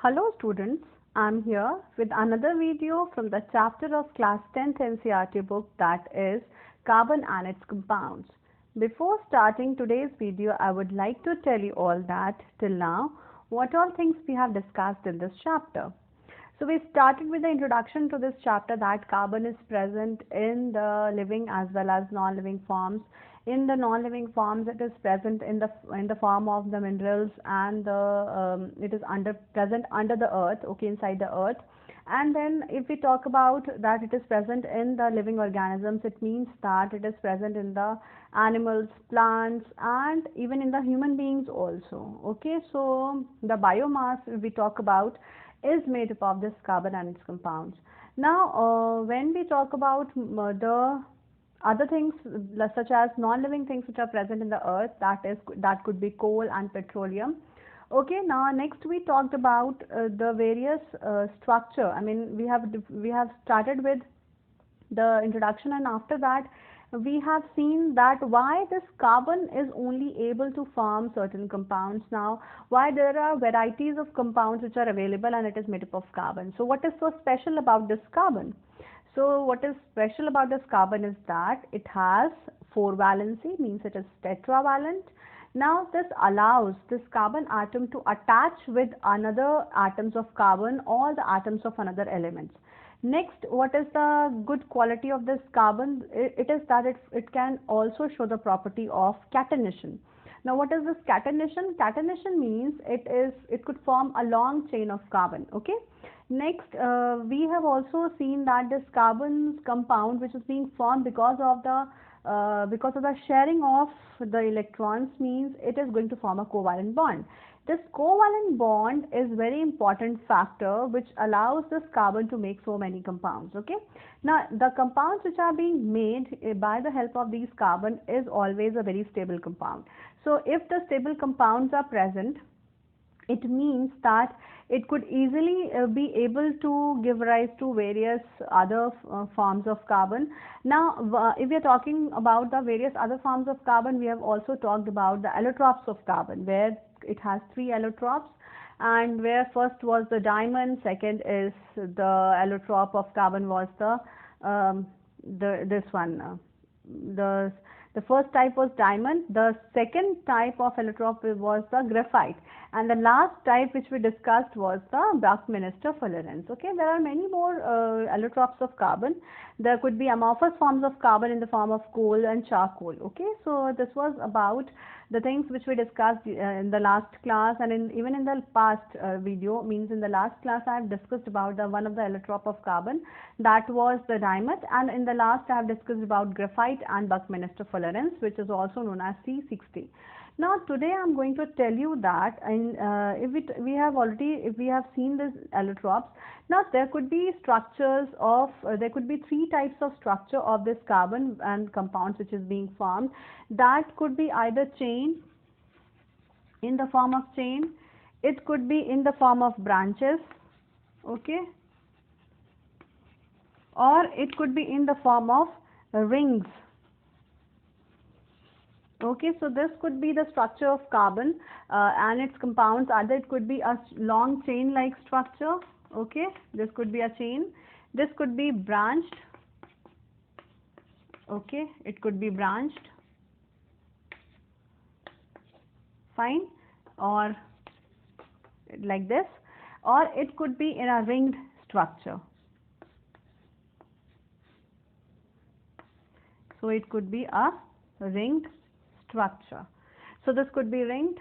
Hello students, I'm here with another video from the chapter of class 10th NCERT book, that is Carbon and its Compounds. Before starting today's video, I would like to tell you all that till now what all things we have discussed in this chapter. So we started with the introduction to this chapter that carbon is present in the living as well as non-living forms. In the non-living forms, it is present in the form of the minerals, and it is present under the earth, okay, inside the earth. And then if we talk about that it is present in the living organisms, it means that it is present in the animals, plants, and even in the human beings also. Okay, so the biomass we talk about is made up of this carbon and its compounds. Now, when we talk about the other things such as non-living things which are present in the earth, that could be coal and petroleum. Okay, now next we talked about the various structure. I mean, we have started with the introduction, and after that we have seen that why this carbon is only able to form certain compounds. Now, why there are varieties of compounds which are available and it is made up of carbon. So what is so special about this carbon? So what is special about this carbon is that it has 4 valency, means it is tetravalent. Now this allows this carbon atom to attach with another atoms of carbon or the atoms of another elements. Next, what is the good quality of this carbon? It is that it can also show the property of catenation. Now, what is this catenation? Catenation means it could form a long chain of carbon. Okay. Next, we have also seen that this carbon compound which is being formed because of the sharing of the electrons, means it is going to form a covalent bond. This covalent bond is very important factor which allows this carbon to make so many compounds. Okay. Now the compounds which are being made by the help of these carbon is always a very stable compound. So if the stable compounds are present, it means that it could easily be able to give rise to various other forms of carbon. Now, if we are talking about the various other forms of carbon, we have also talked about the allotropes of carbon, where it has 3 allotropes, and where first was the diamond, second is the allotrope of carbon was the first type was diamond, the second type of allotrope was the graphite, and the last type which we discussed was the Buckminster fullerenes. Okay, there are many more allotropes of carbon. There could be amorphous forms of carbon in the form of coal and charcoal. Okay, so this was about the things which we discussed in the last class, and even in the past video, means in the last class I have discussed about one of the allotrope of carbon, that was the diamond, and in the last I have discussed about graphite and Buckminster fullerenes, which is also known as C60. Now today I am going to tell you that we have seen these allotropes. Now there could be structures of there could be 3 types of structure of this carbon and compounds which is being formed. That could be either chain, in the form of chain, it could be in the form of branches, okay, or it could be in the form of rings. Okay, so this could be the structure of carbon and its compounds. Either it could be a long chain like structure. Okay, this could be a chain, this could be branched. Okay, it could be branched, fine, or like this, or it could be in a ringed structure. So it could be a ringed structure. So this could be ringed.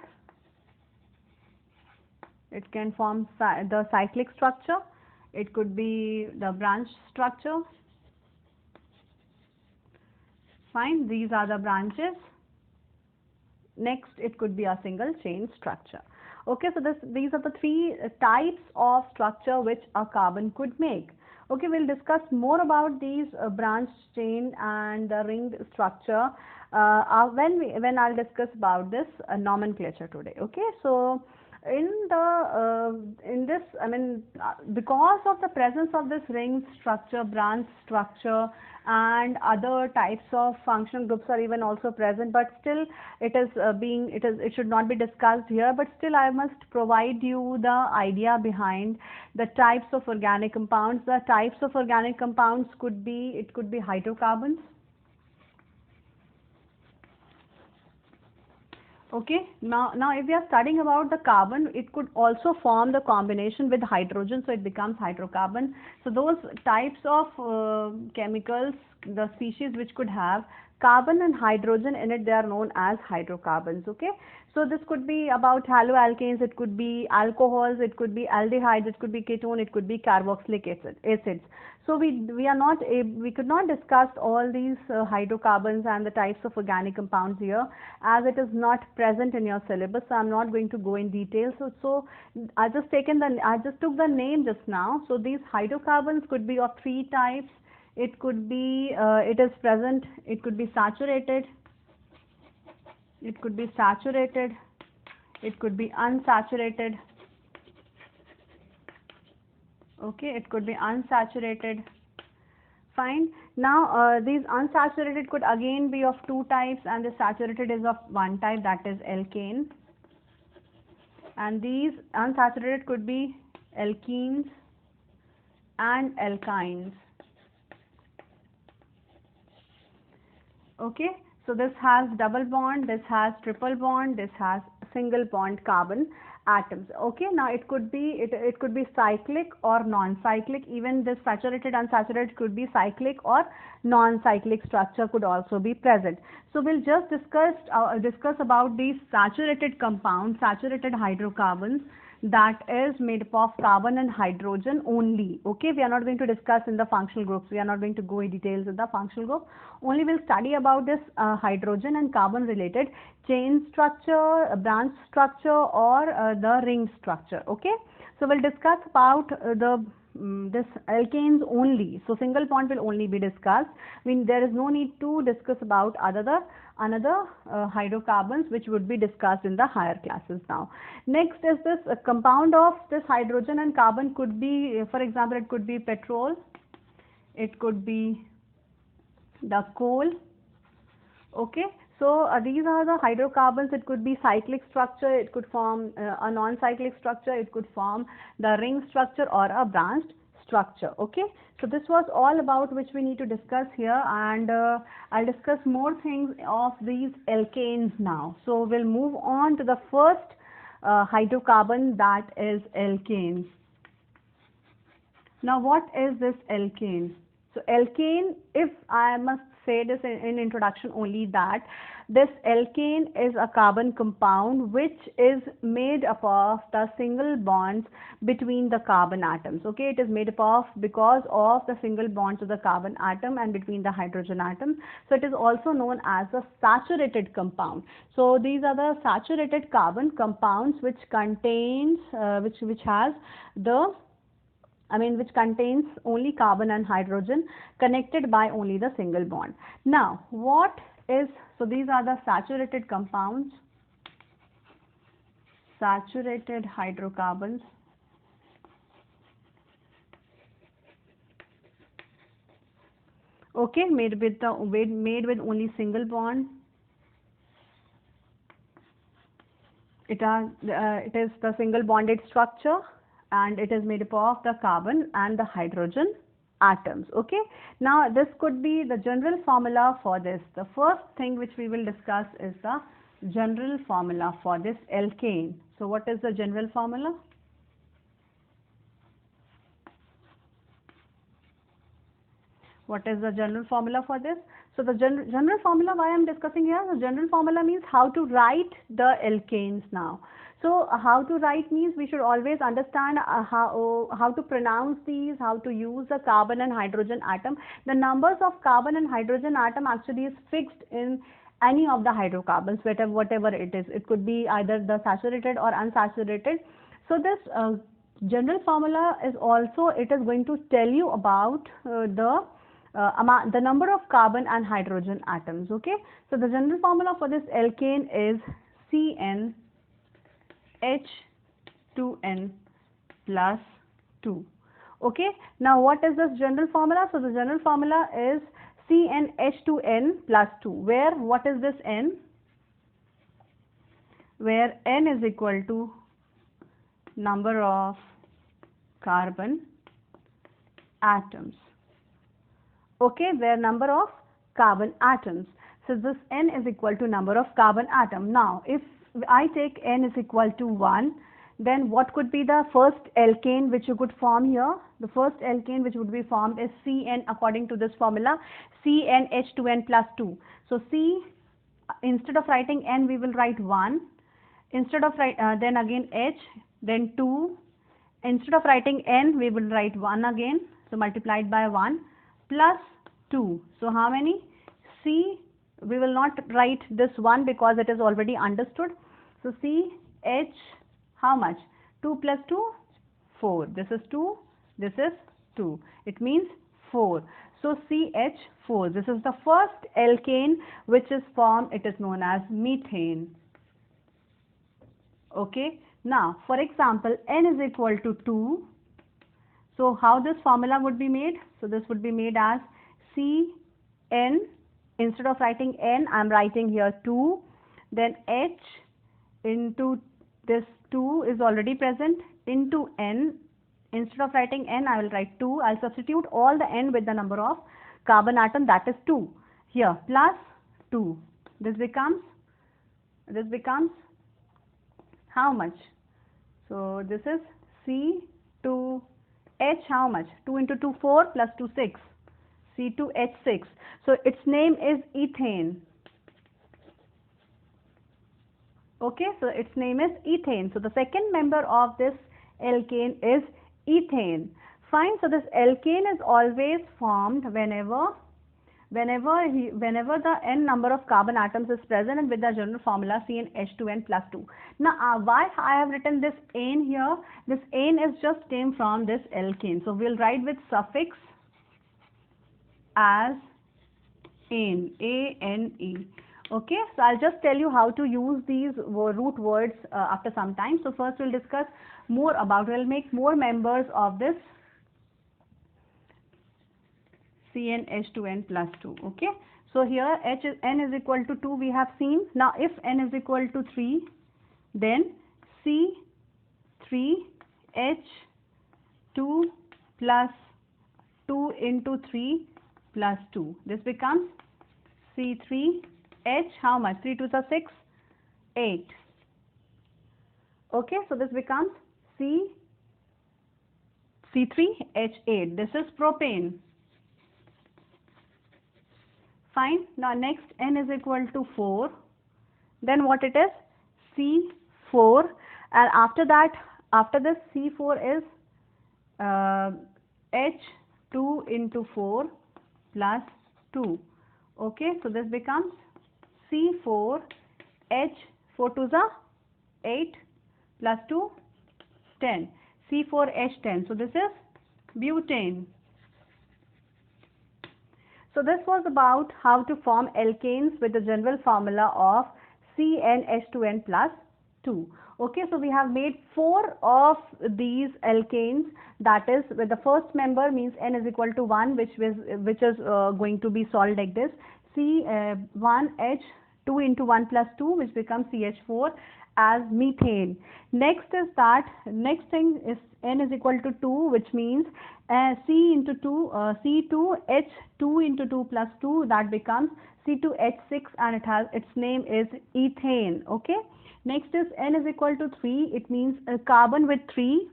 It can form the cyclic structure. It could be the branch structure. Fine, these are the branches. Next, it could be a single chain structure. Okay, so these are the 3 types of structure which a carbon could make. Okay, we'll discuss more about these branch, chain, and the ringed structure when I'll discuss about this nomenclature today. Okay, so in this, I mean, because of the presence of this ring structure, branch structure, and other types of functional groups are even also present, but still it should not be discussed here, but still I must provide you the idea behind the types of organic compounds. The types of organic compounds could be hydrocarbons. Okay, now if we are studying about the carbon, it could also form the combination with hydrogen, so it becomes hydrocarbon. So those types of chemicals, the species which could have carbon and hydrogen in it, they are known as hydrocarbons. Okay, so this could be about haloalkanes, it could be alcohols, it could be aldehydes, it could be ketone, it could be carboxylic acids. So we could not discuss all these hydrocarbons and the types of organic compounds here, as it is not present in your syllabus. So I'm not going to go in detail. So I just took the name just now. So these hydrocarbons could be of three types. It could be it is present. It could be saturated. It could be saturated. It could be unsaturated. Okay, it could be unsaturated. Fine. Now these unsaturated could again be of two types, and the saturated is of one type, that is alkane. And these unsaturated could be alkenes and alkynes. Okay, so this has double bond, this has triple bond, this has single bond carbon atoms. Okay, now it could be cyclic or non-cyclic. Even this saturated, unsaturated could be cyclic or non-cyclic structure could also be present. So we'll just discuss about these saturated compounds, saturated hydrocarbons, that is made up of carbon and hydrogen only. Okay, we are not going to discuss in the functional groups. We are not going to go in details in the functional group. Only we'll study about this hydrogen and carbon related chain structure, branch structure, or the ring structure. Okay, so we'll discuss about this alkanes only. So single bond will only be discussed. I mean, there is no need to discuss about another hydrocarbons, which would be discussed in the higher classes now. Next is this compound of this hydrogen and carbon could be, for example, it could be petrol, it could be the coal. Okay, so these are the hydrocarbons. It could be cyclic structure, it could form a non-cyclic structure, it could form the ring structure or a branched structure. Okay, so this was all about which we need to discuss here, and I'll discuss more things of these alkanes now. So we'll move on to the first hydrocarbon, that is alkane. Now what is this alkane? So alkane, if I must say this in introduction only, that this alkane is a carbon compound which is made up of the single bonds between the carbon atoms. Okay, it is made up of because of the single bonds of the carbon atom and between the hydrogen atom. So it is also known as a saturated compound. So these are the saturated carbon compounds which contains which has the which contains only carbon and hydrogen connected by only the single bond. Now, so these are the saturated compounds, saturated hydrocarbons. Okay, made with only single bond. It is the single bonded structure, and it is made up of the carbon and the hydrogen atoms. Okay, now this could be the general formula for this. The first thing which we will discuss is the general formula for this alkane. So what is the general formula? What is the general formula for this? So the general formula, why I am discussing here, the general formula means how to write the alkanes now. So how to write means we should always understand how to pronounce these, how to use the carbon and hydrogen atom. The numbers of carbon and hydrogen atom actually is fixed in any of the hydrocarbons, whatever it is. It could be either the saturated or unsaturated. So this general formula is also, it is going to tell you about the number of carbon and hydrogen atoms. Okay, so the general formula for this alkane is CnH H2N plus 2. Okay, now what is this general formula? So the general formula is CnH2n plus 2, where what is this N? Where N is equal to number of carbon atoms. Okay, where number of carbon atoms. So this N is equal to number of carbon atom. Now if I take N is equal to 1, then what could be the first alkane which you could form here? The first alkane which would be formed is Cn according to this formula, CnH2n plus 2. So C, instead of writing N we will write 1, instead of then again H, then 2, instead of writing N we will write 1 again, so multiplied by 1 plus 2. So how many? C, we will not write this 1 because it is already understood. So C, H, how much? 2 plus 2, 4. This is 2, this is 2. It means 4. So CH4. This is the first alkane which is formed. It is known as methane. Okay. Now, for example, N is equal to 2. So how this formula would be made? So this would be made as Cn. Instead of writing N, I am writing here 2. Then H into this 2 is already present into N. Instead of writing N, I will write 2. I'll substitute all the N with the number of carbon atom, that is 2. Here plus 2. This becomes how much? So this is C2H, how much? 2 into 2, 4 plus 2, 6. C2H6. So its name is ethane. Okay, so its name is ethane. So the second member of this alkane is ethane. Fine. So this alkane is always formed whenever the n number of carbon atoms is present and with the general formula CnH2n plus 2. Now why I have written this ane here? This ane is just came from this alkane. So we'll write with suffix as ane, A-N-E. Okay, so I'll just tell you how to use these root words after some time. So first we'll discuss more about, we'll make more members of this CnH2n plus 2. Okay, so here N is equal to 2 we have seen. Now if N is equal to 3, then C3H2 plus 2 into 3 plus 2. This becomes C3H, how much? 3 2s are 6, 8. Okay, so this becomes C3H8. This is propane. Fine. Now next N is equal to 4. Then what it is? C4. And after that, after this C4 is H2 into 4 plus 2. Okay, so this becomes C4H, 4 2s are 8 plus 2, 10. C4H10. So this is butane. So this was about how to form alkanes with the general formula of CnH2n plus 2. Okay, so we have made 4 of these alkanes, that is with the first member means N is equal to 1, which is going to be solved like this, C1H 2 into 1 plus 2, which becomes CH4 as methane. Next is that, next thing is N is equal to 2, which means C into 2, C2H2 into 2 plus 2, that becomes C2H6 and its name is ethane. Okay. Next is N is equal to 3, it means carbon with 3.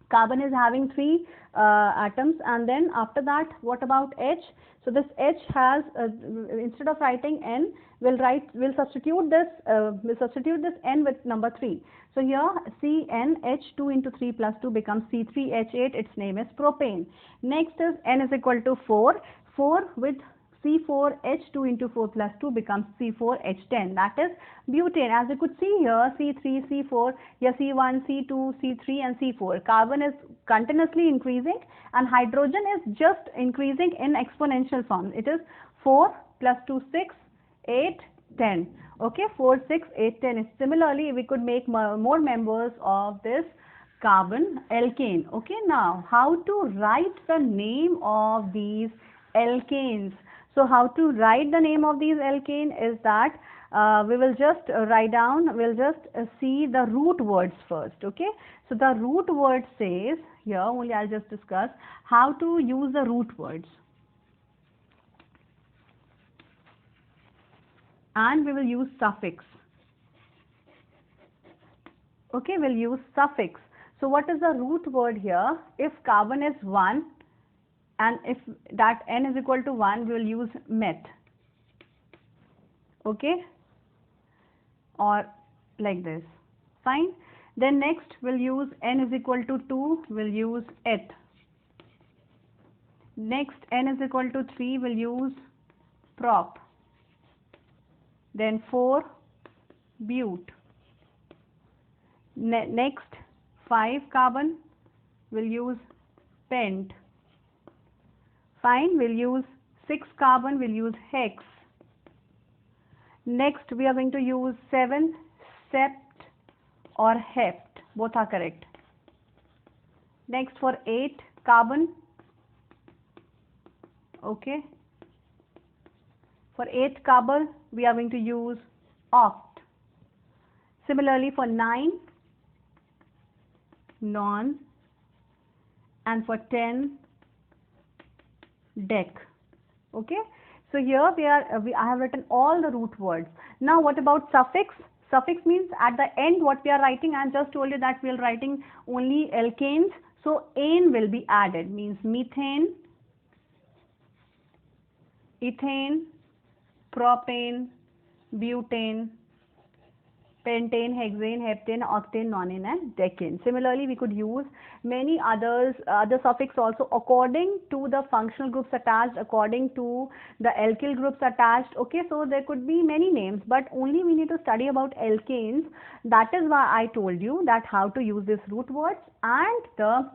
Carbon is having 3 atoms, and then after that what about H? So this H has instead of writing N, we'll substitute this N with number 3. So here CnH2 into 3 plus 2 becomes C3H8. Its name is propane. Next is N is equal to 4. 4 with C4H2 into 4 plus 2 becomes C4H10. That is butane. As you could see here, C3, C4, here C1, C2, C3 and C4. Carbon is continuously increasing and hydrogen is just increasing in exponential form. It is 4 plus 2, 6, 8, 10. Okay, 4, 6, 8, 10. Similarly, we could make more members of this carbon alkane. Okay, now how to write the name of these alkanes? So how to write the name of these alkane is that we will just write down, we'll just see the root words first. Okay, so the root word says here, only I'll just discuss how to use the root words, and we will use suffix. Okay, we'll use suffix. So what is the root word here? If carbon is 1 and if that N is equal to 1, we will use meth. Okay, or like this. Fine. Then next we'll use N is equal to 2, we'll use eth. Next N is equal to 3, we'll use prop. Then 4, bute. Next 5 carbon, we'll use pent. Fine, we'll use 6 carbon, we'll use hex. Next we are going to use 7, sept or heft, both are correct. Next for 8 carbon, okay, for 8 carbon we are going to use oct. Similarly for 9, non, and for 10, dec. Okay, so here I have written all the root words. Now what about suffix? Suffix means at the end what we are writing. I just told you that we are writing only alkanes, so ane will be added, means methane, ethane, propane, butane, pentane, hexane, heptane, octane, nonane, and decane. Similarly, we could use many other suffix also according to the functional groups attached, according to the alkyl groups attached. Okay, so there could be many names, but only we need to study about alkanes. That is why I told you that how to use these root words and the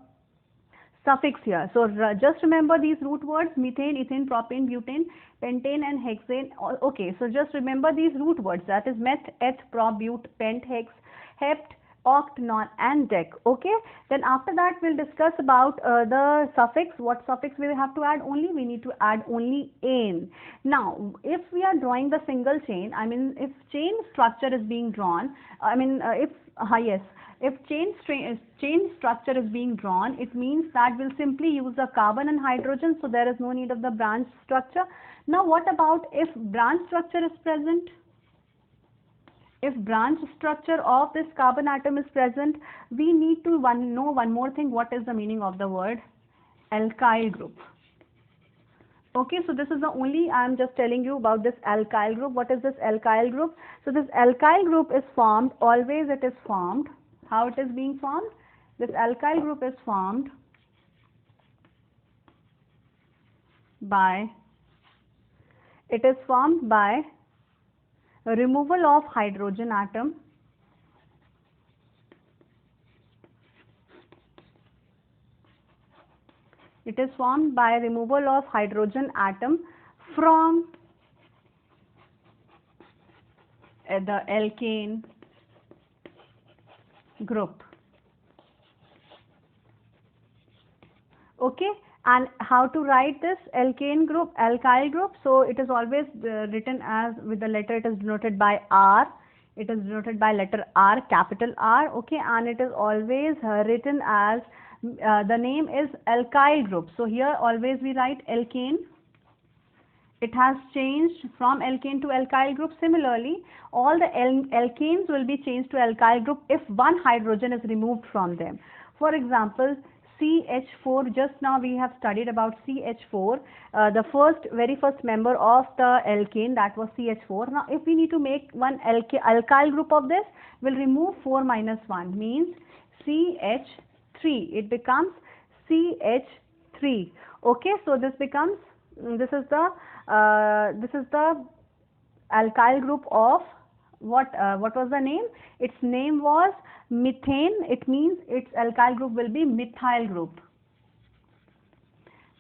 suffix here. So just remember these root words: methane, ethane, propane, butane, pentane, and hexane. Okay, so just remember these root words, that is meth, eth, prop, bute, pent, hex, hept, oct, non, and dec. Okay, then after that we'll discuss about the suffix. What suffix we have to add? Only we need to add only ane. Now if we are drawing the single chain, I mean if chain structure is being drawn, if chain structure is being drawn, it means that we'll simply use the carbon and hydrogen, so there is no need of the branch structure. Now what about if branch structure is present? If branch structure of this carbon atom is present, we need to know one more thing. What is the meaning of the word alkyl group? Okay, so this is the only, I am just telling you about this alkyl group. What is this alkyl group? So this alkyl group is formed, always it is formed. How it is being formed? This alkyl group is formed by removal of hydrogen atom it is formed by removal of hydrogen atom from the alkane group. Okay, and how to write this alkane group, alkyl group? So it is always written as with the letter, it is denoted by R. It is denoted by letter R, capital R. Okay, and it is always written as the name is alkyl group. So here always we write alkane. It has changed from alkane to alkyl group. Similarly, all the alkanes will be changed to alkyl group if one hydrogen is removed from them. For example, CH4, just now we have studied about CH4, the very first member of the alkane, that was CH4. Now if we need to make one alkyl group of this, we'll remove 4 minus 1, means CH3. It becomes CH3. Okay, so this becomes, this is the alkyl group of what was the name? Its name was methane. It means its alkyl group will be methyl group.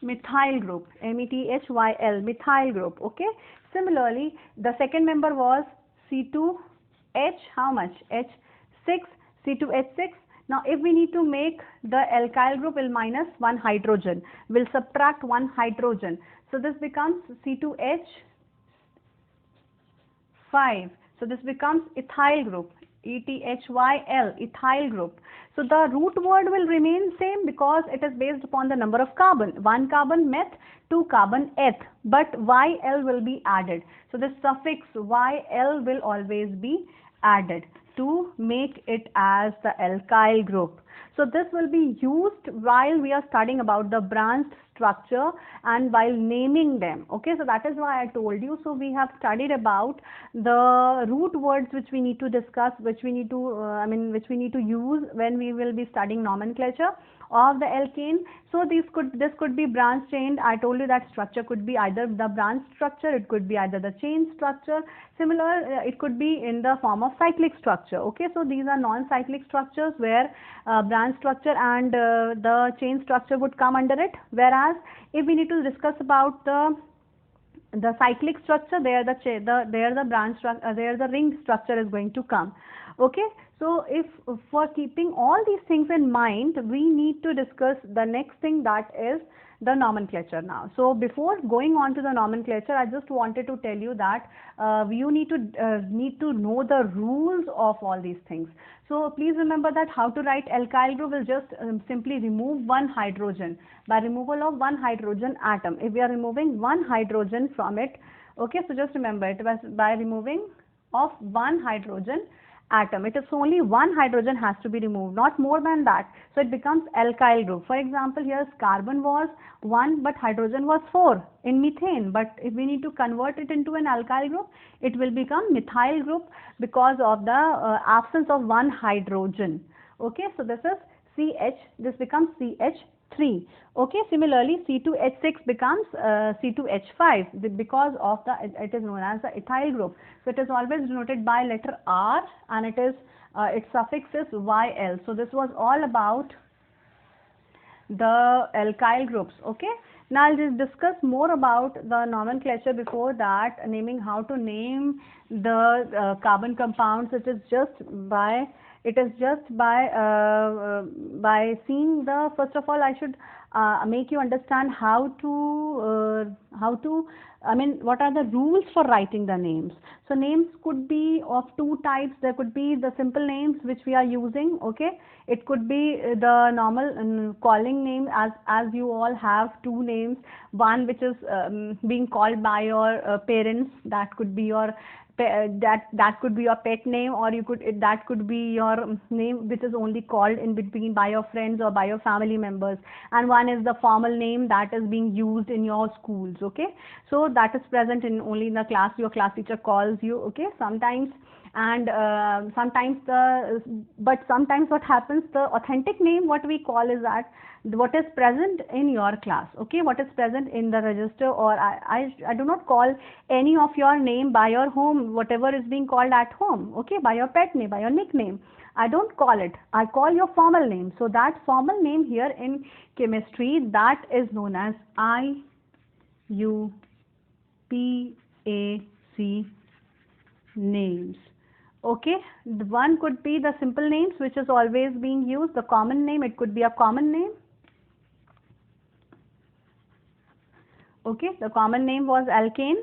Methyl group, methyl, methyl group. Okay, similarly the second member was C2H, how much? H6, C2H6. Now if we need to make the alkyl group, we'll minus one hydrogen, we'll subtract one hydrogen, so this becomes C2H5. So this becomes ethyl group, ETHYL, ethyl group. So the root word will remain same because it is based upon the number of carbon. 1 carbon meth, 2 carbon eth, but YL will be added. So the suffix YL will always be added to make it as the alkyl group. So this will be used while we are studying about the branched structure and while naming them. Okay, so that is why I told you. So we have studied about the root words which we need to discuss, which we need to which we need to use when we will be studying nomenclature of the alkane. So this could be branch chain. I told you that structure could be either the branch structure, it could be either the chain structure. Similar, it could be in the form of cyclic structure. Okay, so these are non-cyclic structures where branch structure and the chain structure would come under it. Whereas if we need to discuss about the cyclic structure, there the ring structure is going to come. Okay, so if for keeping all these things in mind, we need to discuss the next thing, that is the nomenclature now. So before going on to the nomenclature, I just wanted to tell you that you need to know the rules of all these things. So please remember that how to write alkyl group will just simply remove one hydrogen. By removal of one hydrogen atom, if we are removing one hydrogen from it, okay, so just remember it was by removing of one hydrogen atom. It is only one hydrogen has to be removed, not more than that. So it becomes alkyl group. For example, here carbon was 1 but hydrogen was 4 in methane. But if we need to convert it into an alkyl group, it will become methyl group because of the absence of one hydrogen. Okay, so this is CH, this becomes CH3. Okay, similarly C2H6 becomes C2H5 because of it is known as the ethyl group. So it is always denoted by letter R and it is its suffix is YL. So this was all about the alkyl groups. Okay, now I'll just discuss more about the nomenclature. Before that, naming, how to name the carbon compounds. It is just by seeing the, first of all I should make you understand how to what are the rules for writing the names. So names could be of two types. There could be the simple names which we are using. Okay, it could be the normal calling name, as you all have two names, one which is being called by your parents, that could be your that could be your pet name, or that could be your name which is only called in between by your friends or by your family members, and one is the formal name that is being used in your schools. Okay, so that is present in only in the class, your class teacher calls you. Okay, sometimes, and sometimes what happens, the authentic name what we call is that what is present in your class. Okay, what is present in the register, or I do not call any of your name by your home, whatever is being called at home. Okay, by your pet name, by your nickname, I don't call it, I call your formal name. So that formal name here in chemistry, that is known as IUPAC names. Okay, the one could be the simple names which is always being used, the common name, it could be a common name. Okay, the common name was alkane.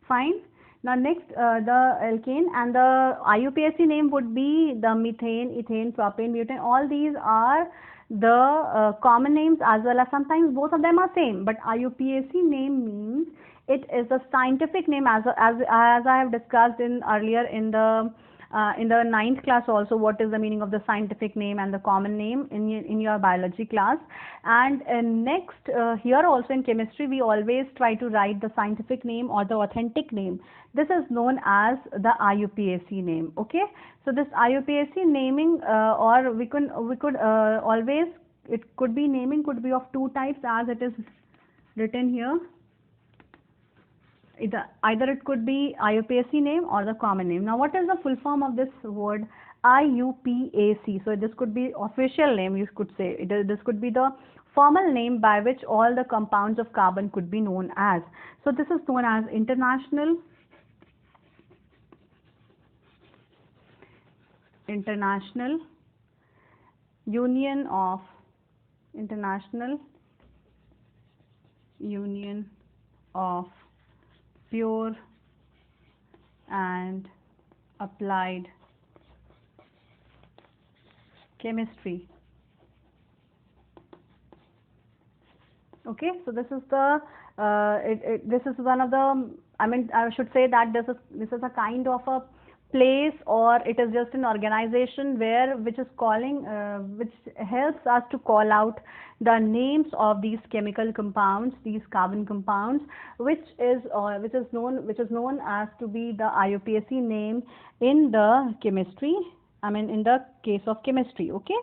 Fine. Now next, the alkane, and the IUPAC name would be the methane, ethane, propane, butane. All these are the common names, as well as sometimes both of them are same. But IUPAC name means it is a scientific name, as I have discussed in earlier in the 9th class also, what is the meaning of the scientific name and the common name in your biology class. And next, here also in chemistry, we always try to write the scientific name or the authentic name. This is known as the IUPAC name. Okay, so this IUPAC naming, or we could always, it could be naming could be of two types, as it is written here. Either it could be IUPAC name or the common name. Now what is the full form of this word IUPAC? So this could be official name, you could say. This could be the formal name by which all the compounds of carbon could be known as. So this is known as International Union of International Union of Pure and Applied Chemistry. Okay, so this is the this is one of the, I mean, I should say that this is a kind of a place, or it is just an organization where which is calling which helps us to call out the names of these chemical compounds, these carbon compounds, which is known as to be the IUPAC name in the chemistry, I mean in the case of chemistry. Okay,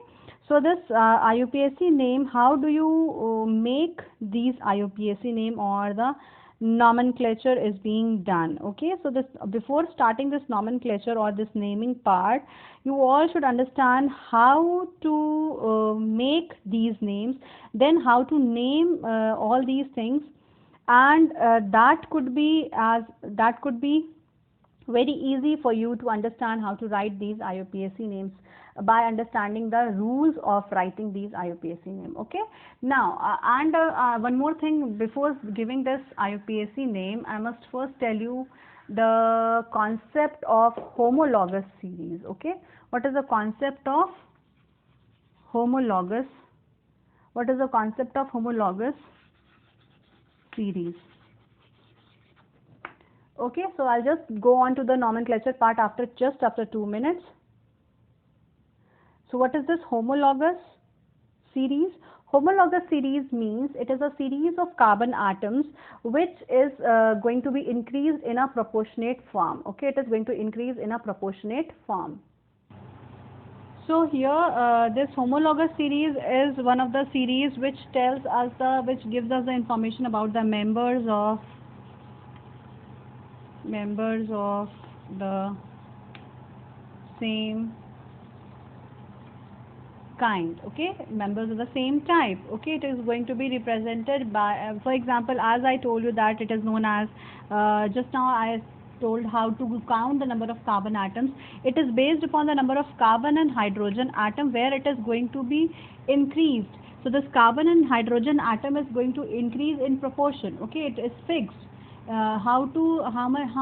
so this IUPAC name, how do you make these IUPAC name, or the nomenclature is being done? Okay, so this, before starting this nomenclature or this naming part, you all should understand how to make these names, then how to name all these things, and that could be very easy for you to understand how to write these IUPAC names by understanding the rules of writing these IUPAC name. Okay, now one more thing, before giving this IUPAC name, I must first tell you the concept of homologous series. Okay, what is the concept of homologous? What is the concept of homologous series? Okay, so I'll just go on to the nomenclature part after 2 minutes. So what is this homologous series? Homologous series means it is a series of carbon atoms which is going to be increased in a proportionate form. Okay, it is going to increase in a proportionate form. So here this homologous series is one of the series which tells us which gives us the information about the members of the same kind. Okay, members of the same type. Okay, it is going to be represented by for example, as I told you that it is known as just now I told how to count the number of carbon atoms. It is based upon the number of carbon and hydrogen atom where it is going to be increased. So this carbon and hydrogen atom is going to increase in proportion. Okay, it is fixed. How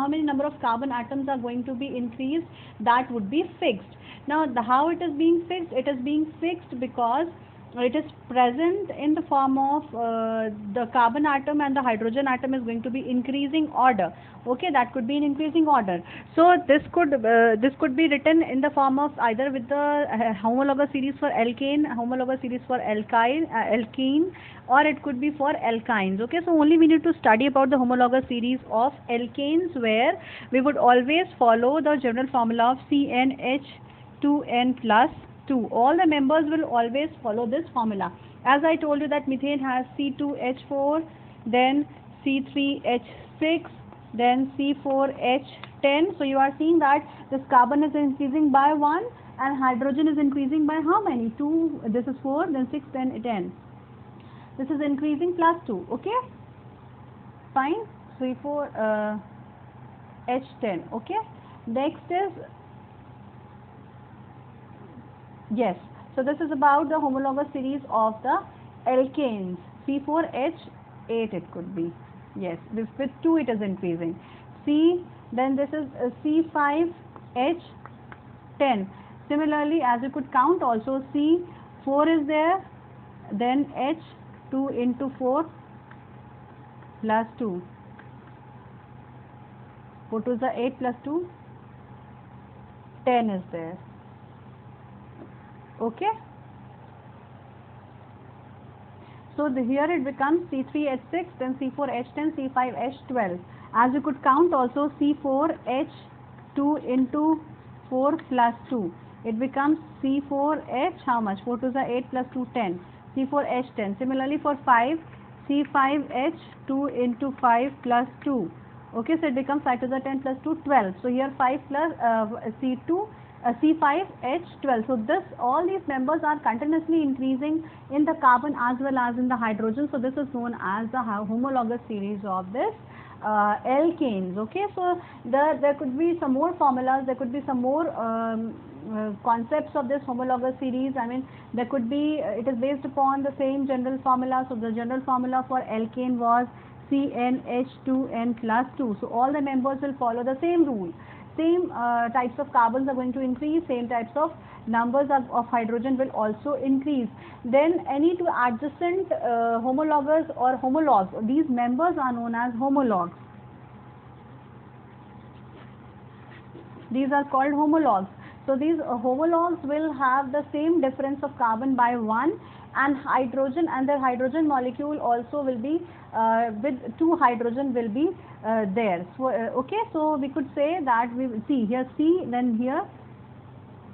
many number of carbon atoms are going to be increased, that would be fixed. Now how it is being fixed? It is being fixed because it is present in the form of the carbon atom and the hydrogen atom is going to be increasing order. Okay, that could be in increasing order. So this could be written in the form of either with the homologous series for alkane, homologous series for alkene, or it could be for alkynes. Okay, so only we need to study about the homologous series of alkanes, where we would always follow the general formula of CnH2n plus 2. All the members will always follow this formula. As I told you that methane has C2H4, then C3H6, then C4H10. So you are seeing that this carbon is increasing by 1 and hydrogen is increasing by how many? 2. This is 4, then 6, then 10. This is increasing plus 2. Okay, fine. C4H10. Okay, next is, yes, so this is about the homologous series of the alkanes. C4H8 it could be. Yes, with 2 it is increasing. Then this is C5H10. Similarly, as you could count also, C4 is there, then H2 into 4 plus 2. 4 to the 8 plus 2, 10 is there. Okay, so here it becomes C3H6, then C4H10, C5H12. As you could count also, C4H2 into 4 plus 2, it becomes C4H, how much? 4 to the 8 plus 2, 10. C4H10. Similarly for 5, C5H2 into 5 plus 2. Okay, so it becomes 5 to the 10 plus 2, 12. So here 5 plus C5H12. So all these members are continuously increasing in the carbon as well as in the hydrogen. So this is known as the homologous series of this alkanes. Okay, so there could be some more formulas, there could be some more concepts of this homologous series. I mean, there could be, it is based upon the same general formula. So the general formula for alkane was CnH2n plus 2. So all the members will follow the same rule. Same types of carbons are going to increase, same types of numbers of hydrogen will also increase. Then any two adjacent homologous or homologs, these members are known as homologs. These are called homologs. So these homologs will have the same difference of carbon by 1, and hydrogen, and their hydrogen molecule also will be with 2 hydrogen will be there. So okay, so we could say that we see here C, then here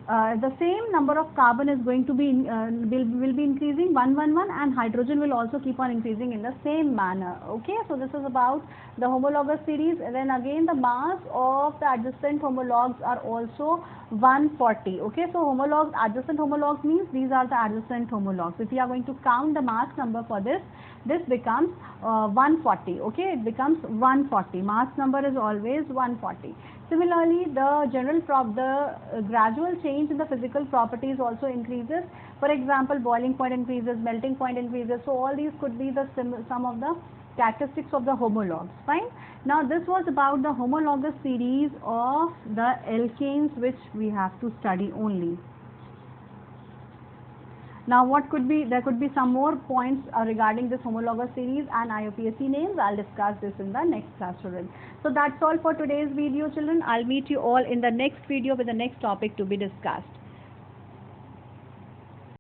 the same number of carbon is going to be will be increasing 1 1 1, and hydrogen will also keep on increasing in the same manner. Okay, so this is about the homologous series. And then again the mass of the adjacent homologs are also 140. Okay, so homologs, adjacent homologs means these are the adjacent homologs. If you are going to count the mass number for this becomes 140. Okay, it becomes 140. Mass number is always 140. Similarly, the gradual change in the physical properties also increases. For example, boiling point increases, melting point increases. So all these could be the some of the characteristics of the homologs. Fine. Now this was about the homologous series of the alkanes, which we have to study only. Now what could be, there could be some more points regarding this homologous series and IUPAC names. I'll discuss this in the next class, children. So that's all for today's video, children. I'll meet you all in the next video with the next topic to be discussed.